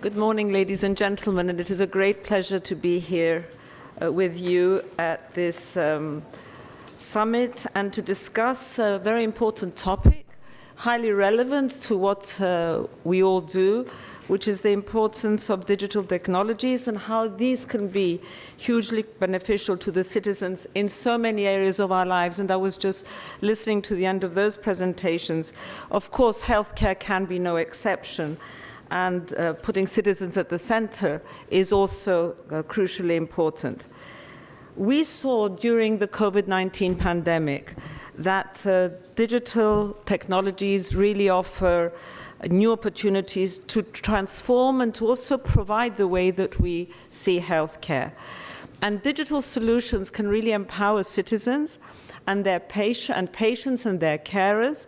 Good morning, ladies and gentlemen, and it is a great pleasure to be here with you at this summit and to discuss a very important topic, highly relevant to what we all do, which is the importance of digital technologies and how these can be hugely beneficial to the citizens in so many areas of our lives. And I was just listening to the end of those presentations. Of course, healthcare can be no exception. And putting citizens at the center is also crucially important. We saw during the COVID-19 pandemic that digital technologies really offer new opportunities to transform and to also provide the way that we see healthcare. And digital solutions can really empower citizens and their patients and their carers,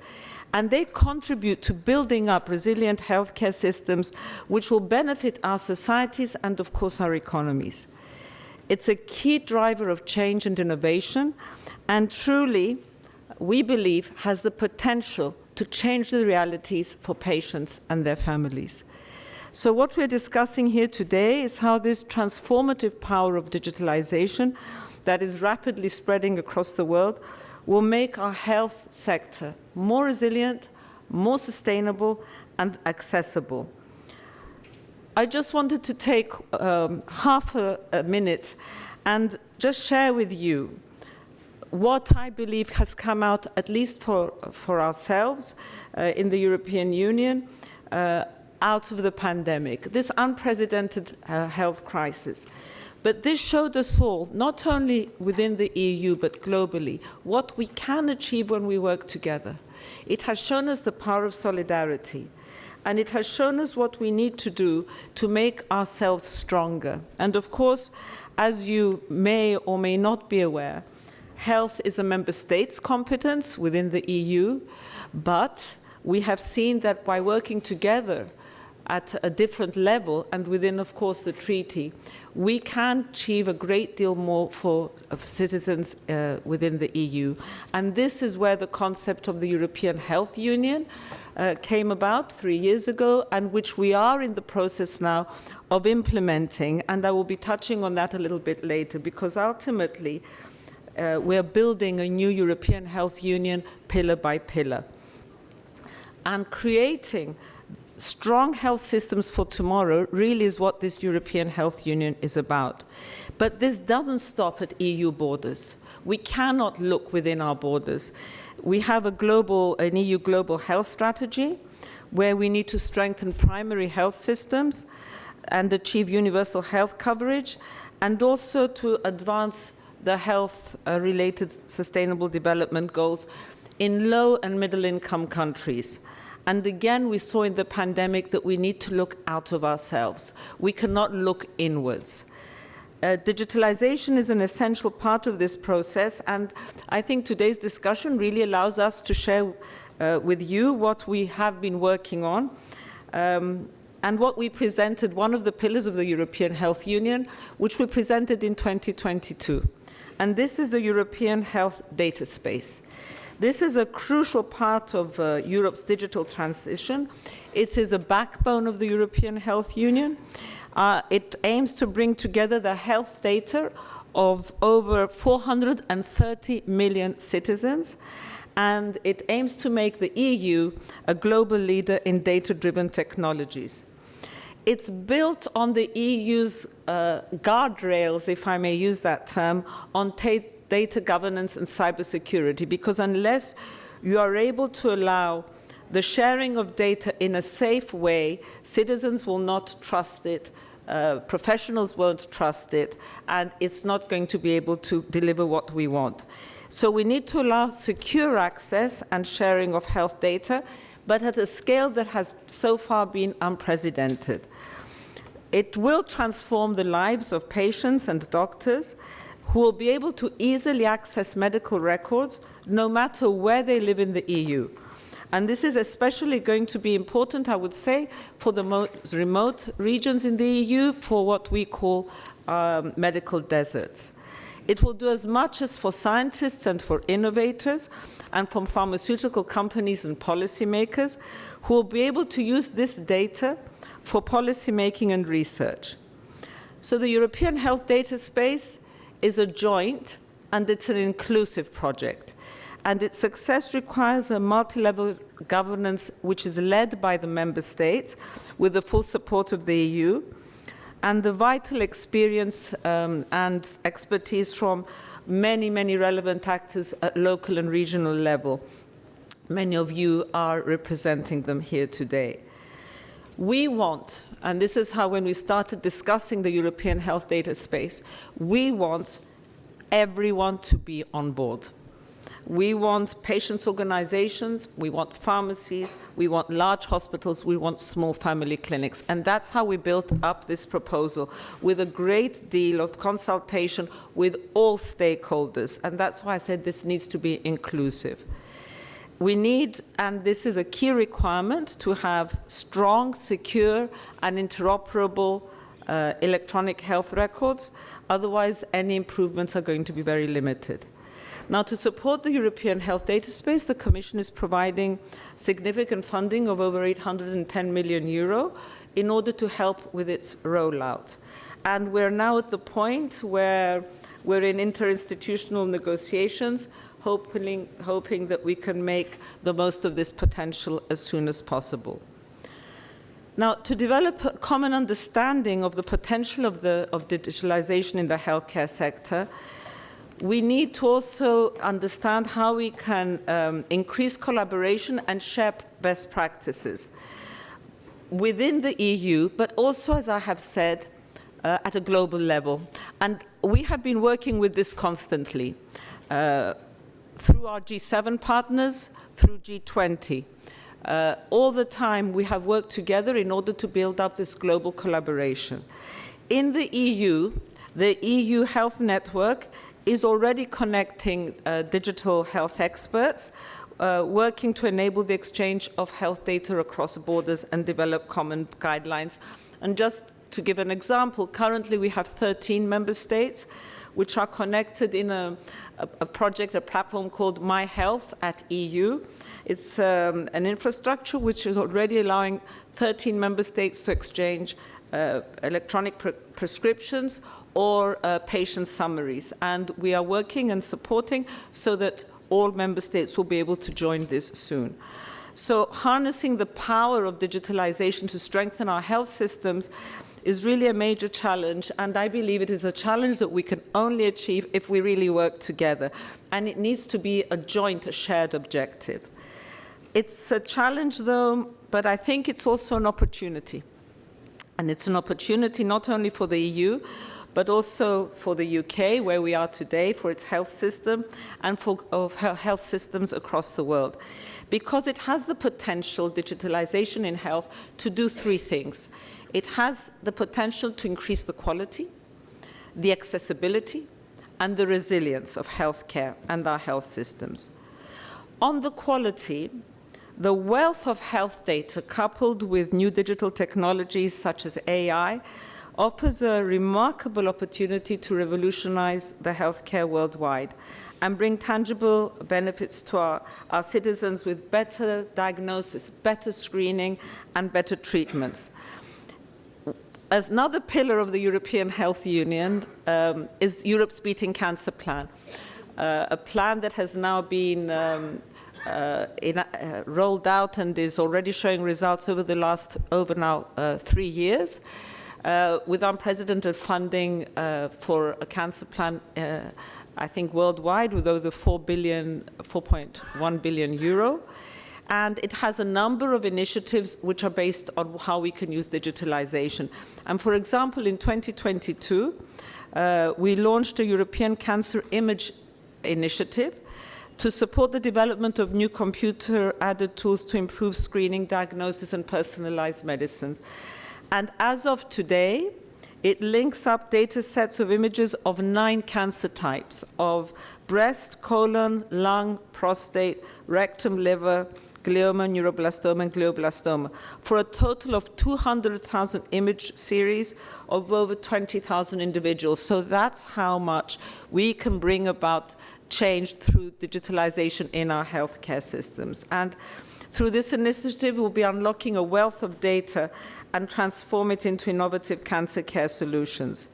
and they contribute to building up resilient healthcare systems which will benefit our societies and, of course, our economies. It's a key driver of change and innovation, and truly, we believe, has the potential to change the realities for patients and their families. So what we're discussing here today is how this transformative power of digitalization that is rapidly spreading across the world will make our health sector more resilient, more sustainable, and accessible. I just wanted to take half a minute and just share with you what I believe has come out, at least for ourselves in the European Union, out of the pandemic, this unprecedented health crisis. But this showed us all, not only within the EU, but globally, what we can achieve when we work together. It has shown us the power of solidarity, and it has shown us what we need to do to make ourselves stronger. And of course, as you may or may not be aware, health is a member state's competence within the EU, but we have seen that by working together at a different level and within, of course, the treaty, we can achieve a great deal more for citizens within the EU. And this is where the concept of the European Health Union came about 3 years ago, and which we are in the process now of implementing. And I will be touching on that a little bit later, because ultimately we're building a new European Health Union pillar by pillar. And creating strong health systems for tomorrow really is what this European Health Union is about. But this doesn't stop at EU borders. We cannot look within our borders. We have an EU global health strategy where we need to strengthen primary health systems and achieve universal health coverage, and also to advance the health-related sustainable development goals in low and middle-income countries. And again, we saw in the pandemic that we need to look out of ourselves. We cannot look inwards. Digitalization is an essential part of this process, and I think today's discussion really allows us to share with you what we have been working on and what we presented, one of the pillars of the European Health Union, which we presented in 2022. And this is the European Health Data Space. This is a crucial part of Europe's digital transition. It is a backbone of the European Health Union. It aims to bring together the health data of over 430 million citizens, and it aims to make the EU a global leader in data-driven technologies. It's built on the EU's guardrails, if I may use that term, on data governance and cybersecurity, because unless you are able to allow the sharing of data in a safe way, citizens will not trust it, professionals won't trust it, and it's not going to be able to deliver what we want. So we need to allow secure access and sharing of health data, but at a scale that has so far been unprecedented. It will transform the lives of patients and doctors, who will be able to easily access medical records no matter where they live in the EU. And this is especially going to be important, I would say, for the most remote regions in the EU, for what we call medical deserts. It will do as much as for scientists and for innovators and from pharmaceutical companies and policymakers who will be able to use this data for policymaking and research. So the European Health Data Space is a joint and it's an inclusive project. And its success requires a multi-level governance which is led by the member states with the full support of the EU and the vital experience and expertise from many, many relevant actors at local and regional level. Many of you are representing them here today. We want, and this is how when we started discussing the European Health Data Space, we want everyone to be on board. We want patients' organizations, we want pharmacies, we want large hospitals, we want small family clinics. And that's how we built up this proposal, with a great deal of consultation with all stakeholders. And that's why I said this needs to be inclusive. We need, and this is a key requirement, to have strong, secure, and interoperable electronic health records. Otherwise, any improvements are going to be very limited. Now, to support the European Health Data Space, the Commission is providing significant funding of over 810 million euro in order to help with its rollout. And we're now at the point where we're in interinstitutional negotiations, hoping that we can make the most of this potential as soon as possible. Now, to develop a common understanding of the potential of digitalization in the healthcare sector, we need to also understand how we can increase collaboration and share best practices within the EU, but also, as I have said, at a global level. And we have been working with this constantly through our G7 partners, through G20. All the time we have worked together in order to build up this global collaboration. In the EU Health Network is already connecting digital health experts, working to enable the exchange of health data across borders and develop common guidelines. And just to give an example, currently we have 13 member states which are connected in a project, a platform called My Health at EU. It's an infrastructure which is already allowing 13 member states to exchange electronic prescriptions or patient summaries. And we are working and supporting so that all member states will be able to join this soon. So harnessing the power of digitalization to strengthen our health systems is really a major challenge, and I believe it is a challenge that we can only achieve if we really work together. And it needs to be a joint, a shared objective. It's a challenge, though, but I think it's also an opportunity. And it's an opportunity not only for the EU, but also for the UK, where we are today, for its health system, and for health systems across the world. Because it has the potential, digitalization in health, to do three things. It has the potential to increase the quality, the accessibility, and the resilience of healthcare and our health systems. On the quality, the wealth of health data, coupled with new digital technologies such as AI, offers a remarkable opportunity to revolutionize the healthcare worldwide and bring tangible benefits to our citizens with better diagnosis, better screening, and better treatments. Another pillar of the European Health Union is Europe's Beating Cancer Plan, a plan that has now been rolled out and is already showing results over the last 3 years, with unprecedented funding for a cancer plan, I think worldwide, with over 4.1 billion euro. And it has a number of initiatives which are based on how we can use digitalization. And for example, in 2022, we launched a European Cancer Image Initiative to support the development of new computer-aided tools to improve screening, diagnosis, and personalized medicine. And as of today, it links up data sets of images of 9 cancer types of breast, colon, lung, prostate, rectum, liver, glioma, neuroblastoma, and glioblastoma, for a total of 200,000 image series of over 20,000 individuals. So that's how much we can bring about change through digitalization in our healthcare systems. And through this initiative, we'll be unlocking a wealth of data and transform it into innovative cancer care solutions.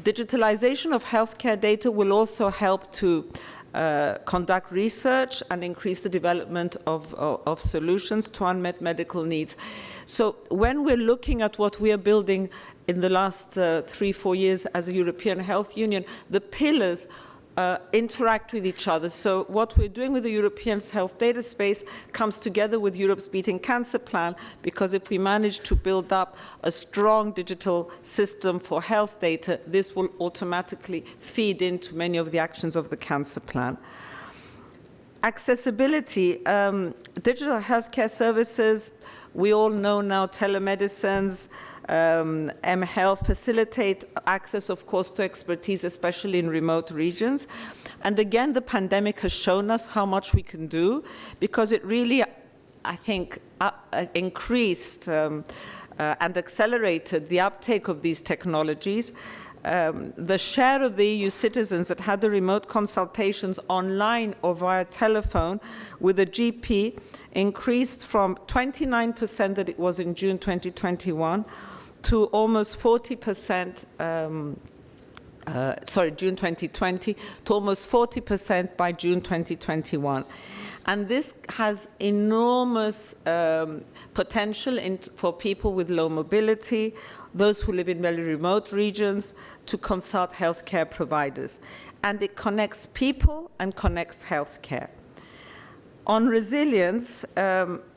Digitalization of healthcare data will also help to conduct research and increase the development of solutions to unmet medical needs. So when we're looking at what we are building in the last 3-4 years as a European Health Union, the pillars interact with each other. So what we're doing with the European Health Data Space comes together with Europe's Beating Cancer Plan, because if we manage to build up a strong digital system for health data, this will automatically feed into many of the actions of the cancer plan. Accessibility, digital healthcare services, we all know now telemedicines, mHealth facilitate access, of course, to expertise, especially in remote regions. And again, the pandemic has shown us how much we can do, because it really, I think, increased and accelerated the uptake of these technologies. The share of the EU citizens that had the remote consultations online or via telephone with a GP increased from 29% that it was in June 2021 to almost 40%, June 2020, to almost 40% by June 2021. And this has enormous potential for people with low mobility, those who live in very remote regions, to consult healthcare providers. And it connects people and connects healthcare. On resilience,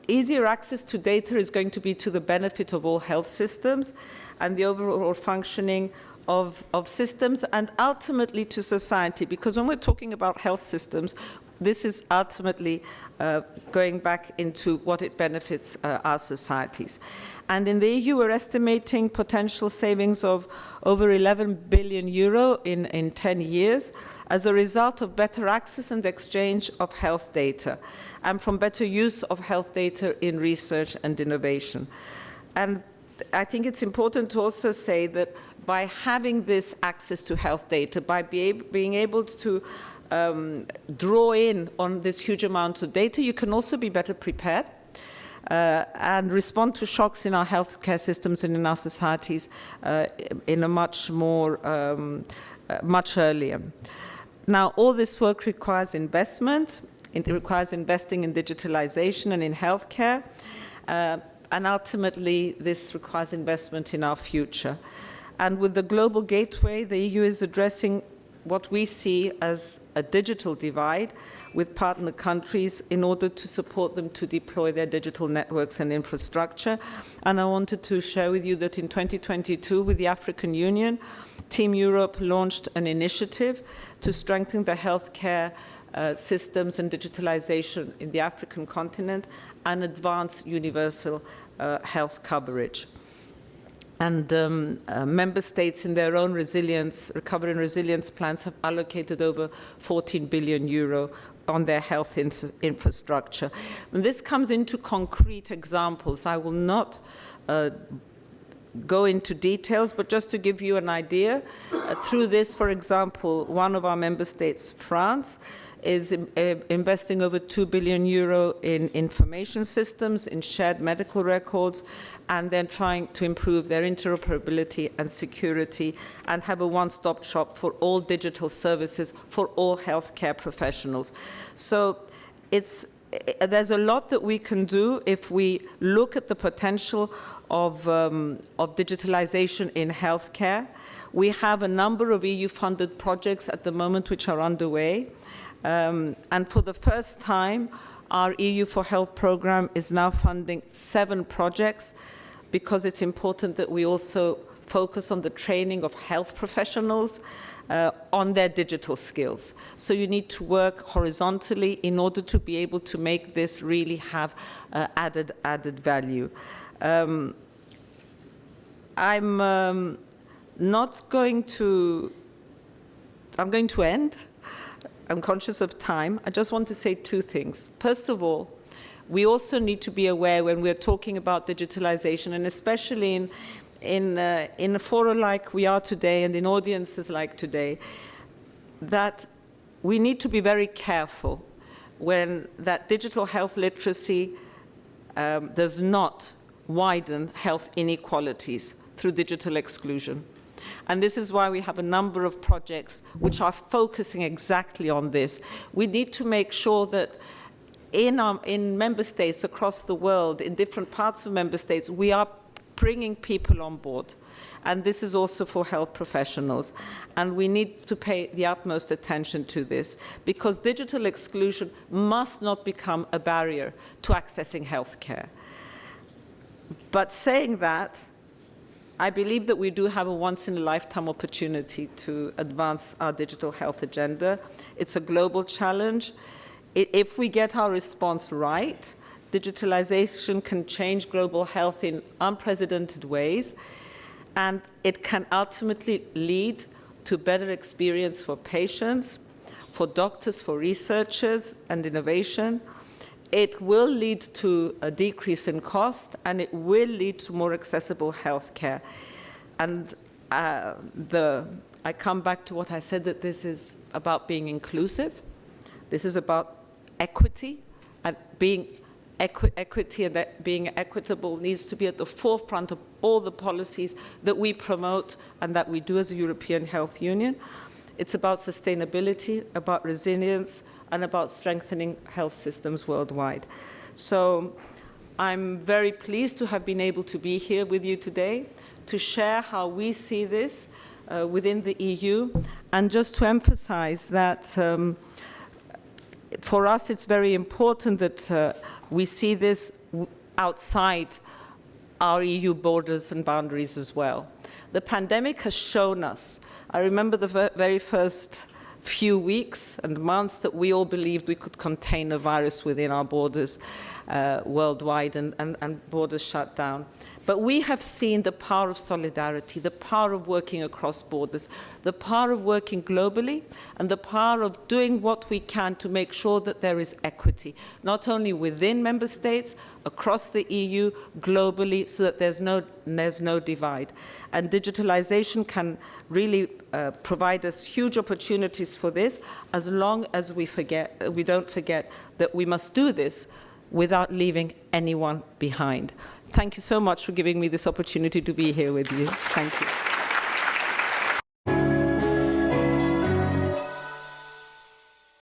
easier access to data is going to be to the benefit of all health systems and the overall functioning of systems, and ultimately to society, because when we're talking about health systems, this is ultimately going back into what it benefits our societies. And in the EU, we're estimating potential savings of over 11 billion euro in 10 years as a result of better access and exchange of health data, and from better use of health data in research and innovation. And I think it's important to also say that by having this access to health data, by being able to draw in on this huge amount of data, you can also be better prepared and respond to shocks in our healthcare systems and in our societies in a much earlier. Now, all this work requires investment. It requires investing in digitalization and in healthcare. And ultimately, this requires investment in our future. And with the Global Gateway, the EU is addressing what we see as a digital divide with partner countries in order to support them to deploy their digital networks and infrastructure. And I wanted to share with you that in 2022, with the African Union, Team Europe launched an initiative to strengthen the healthcare systems and digitalization in the African continent and advance universal health coverage. And member states in their own recovery and resilience plans have allocated over 14 billion euro on their health infrastructure. And this comes into concrete examples. I will not go into details, but just to give you an idea, through this, for example, one of our member states, France, is investing over 2 billion euro in information systems, in shared medical records, and then trying to improve their interoperability and security and have a one-stop shop for all digital services for all healthcare professionals. So there's a lot that we can do if we look at the potential of digitalization in healthcare. We have a number of EU-funded projects at the moment which are underway. And for the first time, our EU for Health program is now funding 7 projects, because it's important that we also focus on the training of health professionals on their digital skills. So you need to work horizontally in order to be able to make this really have added value. I'm going to end. I'm conscious of time. I just want to say 2 things. First of all, We also need to be aware when we're talking about digitalization, and especially in a forum like we are today and in audiences like today, that we need to be very careful when that digital health literacy does not widen health inequalities through digital exclusion. And this is why we have a number of projects which are focusing exactly on this. We need to make sure that in member states across the world, in different parts of member states, we are bringing people on board. And this is also for health professionals. And we need to pay the utmost attention to this, because digital exclusion must not become a barrier to accessing healthcare. But saying that, I believe that we do have a once-in-a-lifetime opportunity to advance our digital health agenda. It's a global challenge. If we get our response right, digitalization can change global health in unprecedented ways, and it can ultimately lead to better experience for patients, for doctors, for researchers, and innovation. It will lead to a decrease in cost, and it will lead to more accessible healthcare. And I come back to what I said, that this is about being inclusive. This is about equity, and being equity and being equitable needs to be at the forefront of all the policies that we promote and that we do as a European Health Union. It's about sustainability, about resilience, and about strengthening health systems worldwide. So I'm very pleased to have been able to be here with you today to share how we see this within the EU, and just to emphasize that for us it's very important that we see this outside our EU borders and boundaries as well. The pandemic has shown us, I remember the very first few weeks and months that we all believed we could contain a virus within our borders worldwide, and borders shut down. But we have seen the power of solidarity, the power of working across borders, the power of working globally, and the power of doing what we can to make sure that there is equity, not only within member states, across the EU, globally, so that there's no divide. And digitalization can really provide us huge opportunities for this, as long as we don't forget that we must do this without leaving anyone behind. Thank you so much for giving me this opportunity to be here with you. Thank you.